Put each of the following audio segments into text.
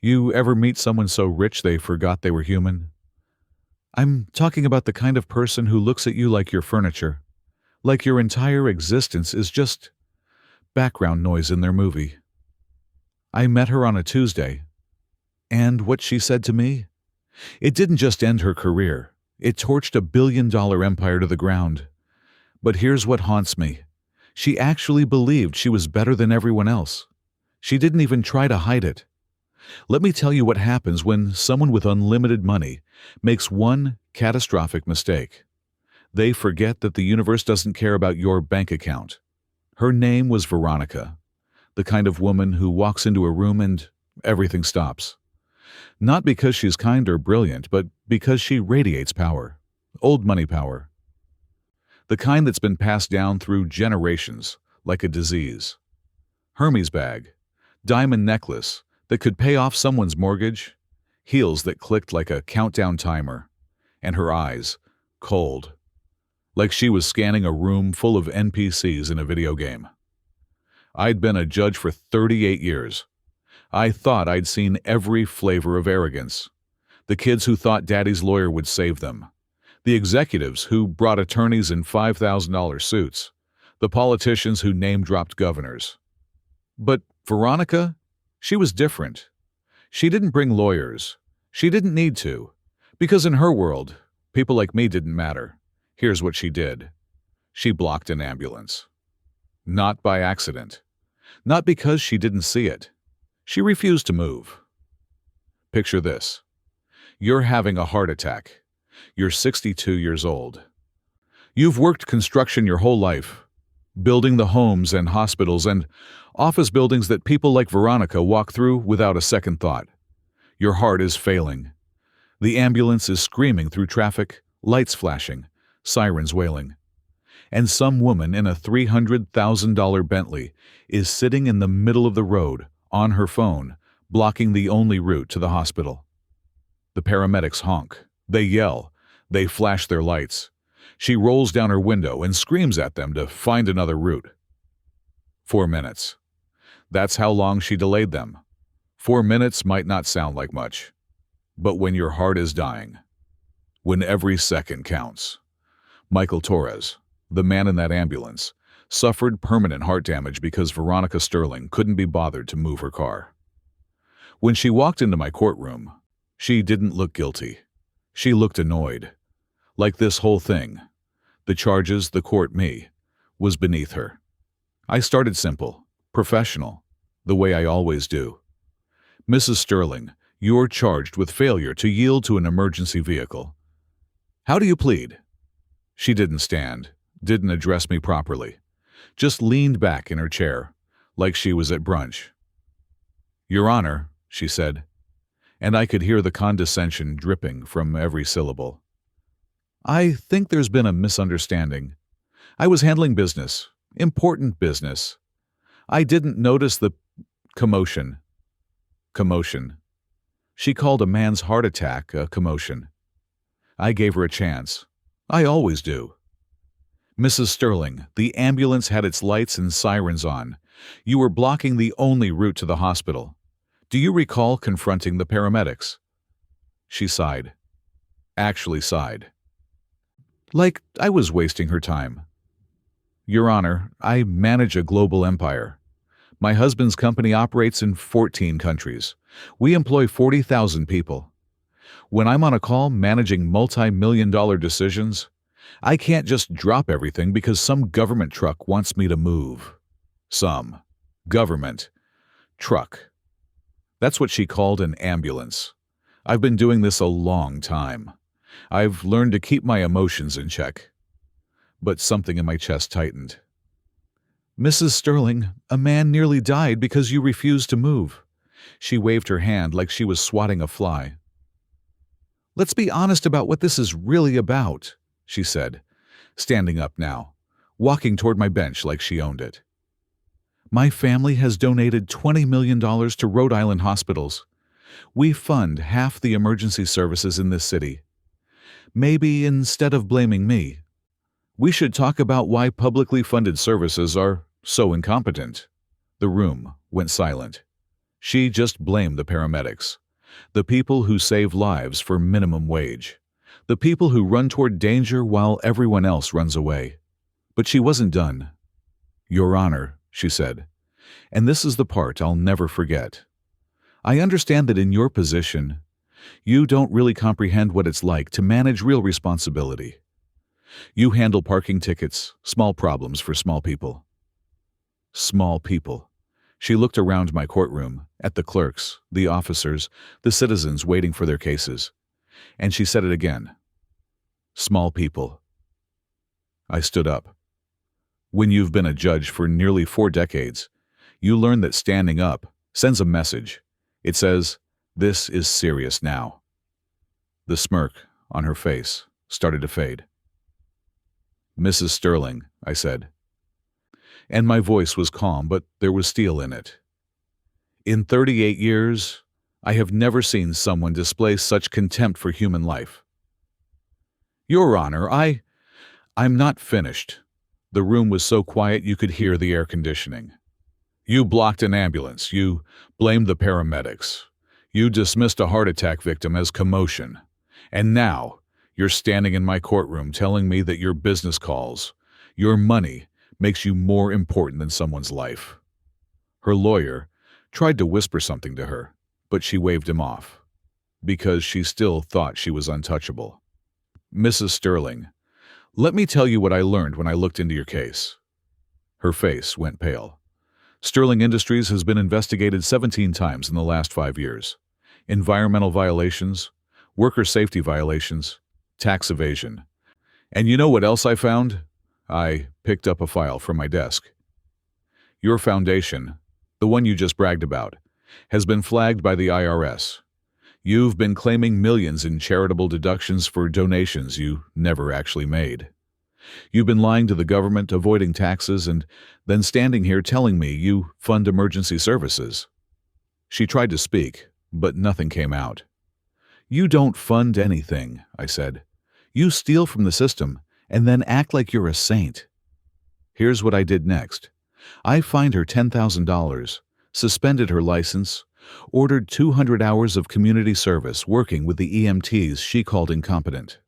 You ever meet someone so rich they forgot they were human? I'm talking about the kind of person who looks at you like you're furniture, like your entire existence is just background noise in their movie. I met her on a Tuesday, and what she said to me? It didn't just end her career, it torched a $1 billion empire to the ground. But here's what haunts me. She actually believed she was better than everyone else. She didn't even try to hide it. Let me tell you what happens when someone with unlimited money makes one catastrophic mistake. They forget that the universe doesn't care about your bank account. Her name was Veronica, the kind of woman who walks into a room and everything stops. Not because she's kind or brilliant, but because she radiates power. Old money power. The kind that's been passed down through generations, like a disease. Hermes bag, diamond necklace that could pay off someone's mortgage, heels that clicked like a countdown timer, and her eyes, cold, like she was scanning a room full of NPCs in a video game. I'd been a judge for 38 years. I thought I'd seen every flavor of arrogance. The kids who thought daddy's lawyer would save them. The executives who brought attorneys in $5,000 suits. The politicians who name-dropped governors. But Veronica? She was different. She didn't bring lawyers. She didn't need to. Because in her world, people like me didn't matter. Here's what she did. She blocked an ambulance. Not by accident. Not because she didn't see it. She refused to move. Picture this. You're having a heart attack. You're 62 years old. You've worked construction your whole life, building the homes and hospitals and office buildings that people like Veronica walk through without a second thought. Your heart is failing. The ambulance is screaming through traffic, lights flashing, sirens wailing. And some woman in a $300,000 Bentley is sitting in the middle of the road, on her phone, blocking the only route to the hospital. The paramedics honk. They yell. They flash their lights. She rolls down her window and screams at them to find another route. 4 minutes. That's how long she delayed them. 4 minutes might not sound like much. But when your heart is dying, when every second counts. Michael Torres, the man in that ambulance, suffered permanent heart damage because Veronica Sterling couldn't be bothered to move her car. When she walked into my courtroom, she didn't look guilty. She looked annoyed. Like this whole thing, the charges, the court, me, was beneath her. I started simple, professional, the way I always do. Mrs. Sterling, you're charged with failure to yield to an emergency vehicle. How do you plead? She didn't stand, didn't address me properly, just leaned back in her chair, like she was at brunch. Your Honor, she said, and I could hear the condescension dripping from every syllable. I think there's been a misunderstanding. I was handling business, important business. I didn't notice the commotion. Commotion. She called a man's heart attack a commotion. I gave her a chance. I always do. Mrs. Sterling, the ambulance had its lights and sirens on. You were blocking the only route to the hospital. Do you recall confronting the paramedics? She sighed. Actually sighed. Like I was wasting her time. Your Honor, I manage a global empire. My husband's company operates in 14 countries. We employ 40,000 people. When I'm on a call managing multi-million-dollar decisions, I can't just drop everything because some government truck wants me to move. Some. Government. Truck. That's what she called an ambulance. I've been doing this a long time. I've learned to keep my emotions in check. But something in my chest tightened. Mrs. Sterling, a man nearly died because you refused to move. She waved her hand like she was swatting a fly. Let's be honest about what this is really about, she said, standing up now, walking toward my bench like she owned it. My family has donated $20 million to Rhode Island hospitals. We fund half the emergency services in this city. Maybe instead of blaming me, we should talk about why publicly funded services are so incompetent. The room went silent. She just blamed the paramedics, the people who save lives for minimum wage, the people who run toward danger while everyone else runs away. But she wasn't done. "Your Honor," she said, "and this is the part I'll never forget. I understand that in your position, you don't really comprehend what it's like to manage real responsibility. You handle parking tickets, small problems for small people." Small people. She looked around my courtroom, at the clerks, the officers, the citizens waiting for their cases, and she said it again. Small people. I stood up. When you've been a judge for nearly 4 decades, you learn that standing up sends a message. It says, "This is serious now." The smirk on her face started to fade. "Mrs. Sterling," I said, and my voice was calm, but there was steel in it. "In 38 years, I have never seen someone display such contempt for human life." "Your Honor, I'm not finished." The room was so quiet you could hear the air conditioning. "You blocked an ambulance. You blamed the paramedics. You dismissed a heart attack victim as commotion. And now, you're standing in my courtroom telling me that your business calls, your money, makes you more important than someone's life." Her lawyer tried to whisper something to her, but she waved him off, because she still thought she was untouchable. "Mrs. Sterling, let me tell you what I learned when I looked into your case." Her face went pale. "Sterling Industries has been investigated 17 times in the last 5 years. Environmental violations, worker safety violations, tax evasion. And you know what else I found?" I picked up a file from my desk. "Your foundation, the one you just bragged about, has been flagged by the IRS. You've been claiming millions in charitable deductions for donations you never actually made. You've been lying to the government, avoiding taxes, and then standing here telling me you fund emergency services." She tried to speak, but nothing came out. "You don't fund anything," I said. "You steal from the system and then act like you're a saint." Here's what I did next. I fined her $10,000, suspended her license, ordered 200 hours of community service working with the EMTs she called incompetent.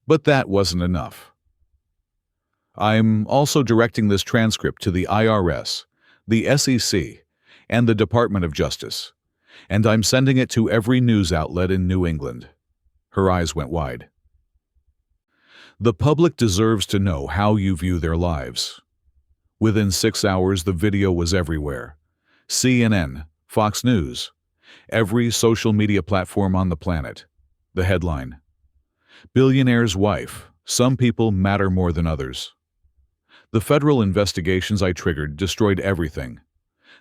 But that wasn't enough. I'm also directing this transcript to the IRS, the SEC, and the Department of Justice, and I'm sending it to every news outlet in New England. Her eyes went wide. "The public deserves to know how you view their lives." Within 6 hours, the video was everywhere. CNN, Fox News, every social media platform on the planet. The headline: "Billionaire's wife. Some people matter more than others." The federal investigations I triggered destroyed everything.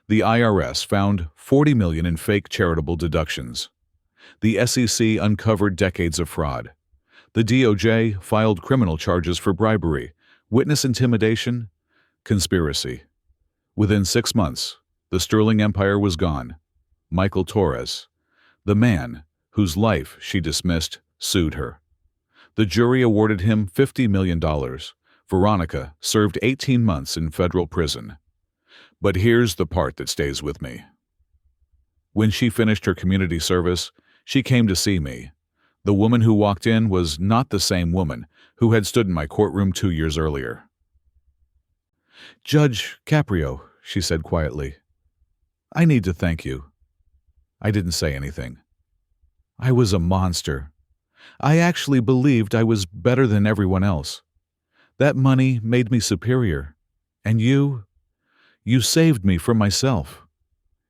The IRS found $40 million in fake charitable deductions. The SEC uncovered decades of fraud. The DOJ filed criminal charges for bribery, witness intimidation, conspiracy. Within 6 months, the Sterling empire was gone. Michael Torres, the man whose life she dismissed, sued her. The jury awarded him $50 million. Veronica served 18 months in federal prison. But here's the part that stays with me. When she finished her community service, she came to see me. The woman who walked in was not the same woman who had stood in my courtroom 2 years earlier. "Judge Caprio," she said quietly, "I need to thank you." I didn't say anything. I was a monster. I actually believed I was better than everyone else. That money made me superior. And you saved me from myself.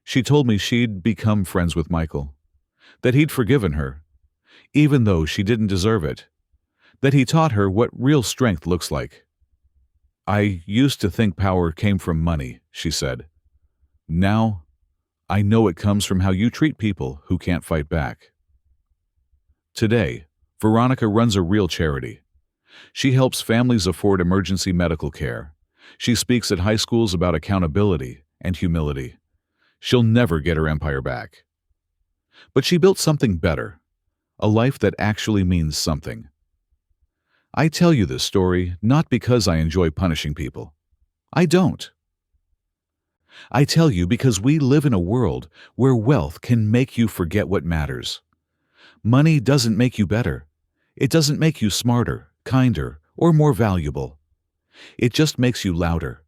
She told me she'd become friends with Michael, that he'd forgiven her, even though she didn't deserve it, that he taught her what real strength looks like. "I used to think power came from money," she said. "Now, I know it comes from how you treat people who can't fight back." Today, Veronica runs a real charity. She helps families afford emergency medical care. She speaks at high schools about accountability and humility. She'll never get her empire back. But she built something better, a life that actually means something. I tell you this story not because I enjoy punishing people. I don't. I tell you because we live in a world where wealth can make you forget what matters. Money doesn't make you better. It doesn't make you smarter, kinder, or more valuable. It just makes you louder.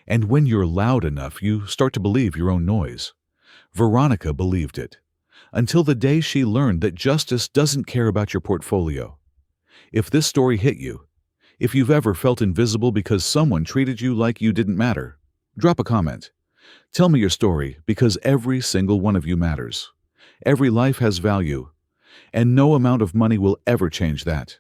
And when you're loud enough, you start to believe your own noise. Veronica believed it, until the day she learned that justice doesn't care about your portfolio. If this story hit you, if you've ever felt invisible because someone treated you like you didn't matter, drop a comment. Tell me your story, because every single one of you matters. Every life has value, and no amount of money will ever change that.